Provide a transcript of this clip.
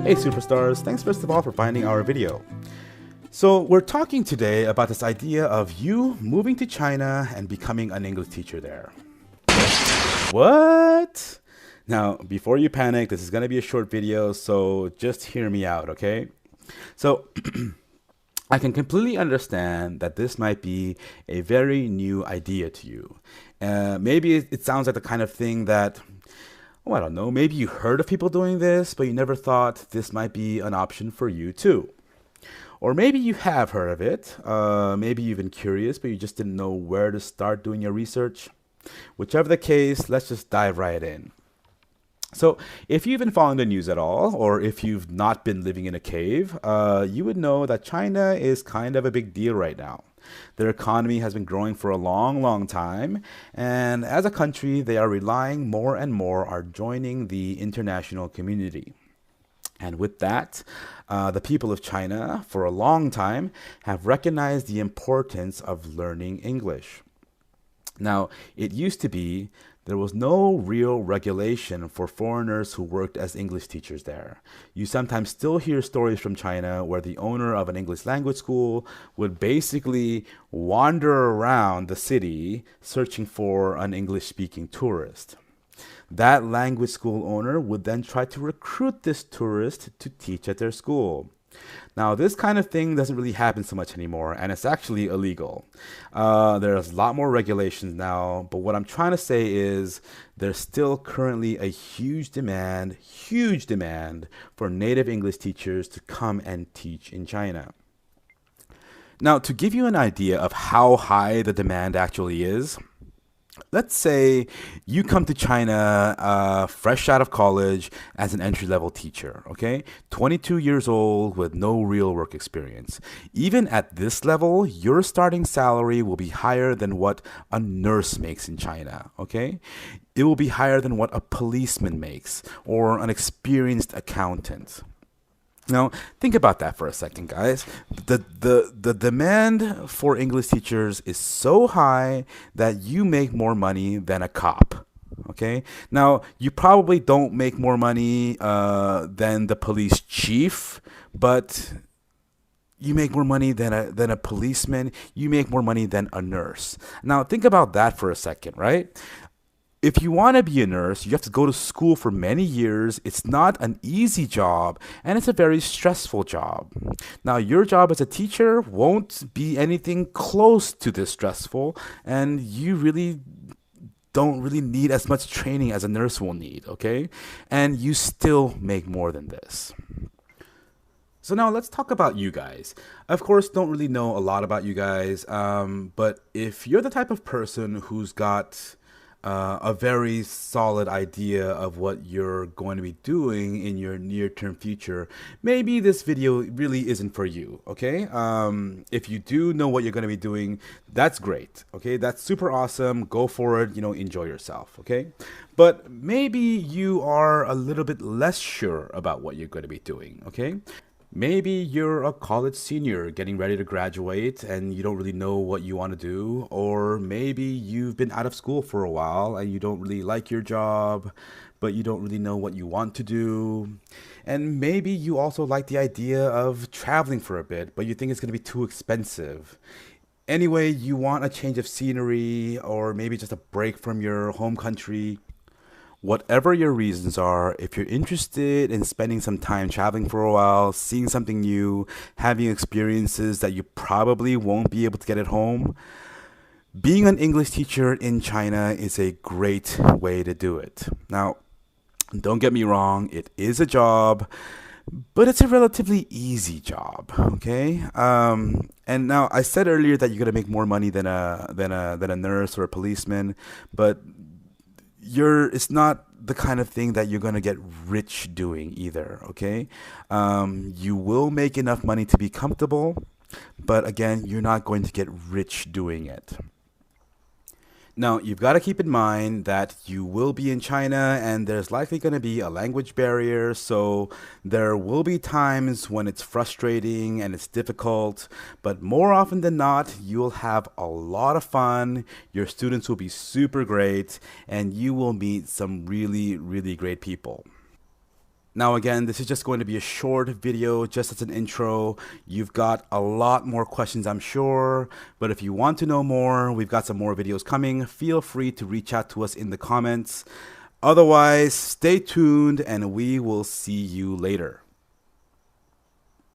Hey superstars, thanks first of all for finding our video. So we're talking today about this idea of you moving to China and becoming an English teacher there. What? Now, before you panic, this is going to be a short video, so just hear me out, okay? So I can completely understand that this might be a very new idea to you. Maybe it sounds like the kind of thing that, oh, I don't know, maybe you heard of people doing this, but you never thought this might be an option for you too. Or maybe you have heard of it. Maybe you've been curious, but you just didn't know where to start doing your research. Whichever the case, let's just dive right in. So, if you've been following the news at all, or if you've not been living in a cave, you would know that China is kind of a big deal right now. Their economy has been growing for a long, long time, and as a country, they are relying more and more on joining the international community. And with that, the people of China, for a long time, have recognized the importance of learning English. Now, it used to be there was no real regulation for foreigners who worked as English teachers there. You sometimes still hear stories from China where the owner of an English language school would basically wander around the city searching for an English-speaking tourist. That language school owner would then try to recruit this tourist to teach at their school. Now, this kind of thing doesn't really happen so much anymore, and it's actually illegal. There's a lot more regulations now, but what I'm trying to say is there's still currently a huge demand for native English teachers to come and teach in China. Now, to give you an idea of how high the demand actually is, let's say you come to China fresh out of college as an entry-level teacher, okay? 22 years old with no real work experience. Even at this level, your starting salary will be higher than what a nurse makes in China, okay? It will be higher than what a policeman makes or an experienced accountant. Now, think about that for a second, guys. The demand for English teachers is so high that you make more money than a cop. Okay? Now, you probably don't make more money than the police chief, but you make more money than a policeman. You make more money than a nurse. Now, think about that for a second, right? If you want to be a nurse, you have to go to school for many years. It's not an easy job, and it's a very stressful job. Now, your job as a teacher won't be anything close to this stressful, and you really don't really need as much training as a nurse will need, okay? And you still make more than this. So now let's talk about you guys. Of course, don't really know a lot about you guys, but if you're the type of person who's got a very solid idea of what you're going to be doing in your near-term future, maybe this video really isn't for you, okay? If you do know what you're going to be doing, that's great, okay? That's super awesome. Go for it, enjoy yourself, okay? But maybe you are a little bit less sure about what you're going to be doing, okay? Maybe you're a college senior getting ready to graduate and you don't really know what you want to do. Or maybe you've been out of school for a while and you don't really like your job, but you don't really know what you want to do. And maybe you also like the idea of traveling for a bit, but you think it's going to be too expensive. Anyway, you want a change of scenery or maybe just a break from your home country. Whatever your reasons are, if you're interested in spending some time traveling for a while, seeing something new, having experiences that you probably won't be able to get at home, being an English teacher in China is a great way to do it. Now, don't get me wrong, it is a job, but it's a relatively easy job, okay? And now I said earlier that you're gonna make more money than a nurse or a policeman, but it's not the kind of thing that you're going to get rich doing either, okay? You will make enough money to be comfortable, but again, you're not going to get rich doing it. Now, you've got to keep in mind that you will be in China and there's likely going to be a language barrier, so there will be times when it's frustrating and it's difficult, but more often than not, you'll have a lot of fun, your students will be super great, and you will meet some really, really great people. Now, again, this is just going to be a short video, just as an intro. You've got a lot more questions, I'm sure, but if you want to know more, we've got some more videos coming. Feel free to reach out to us in the comments. Otherwise, stay tuned and we will see you later.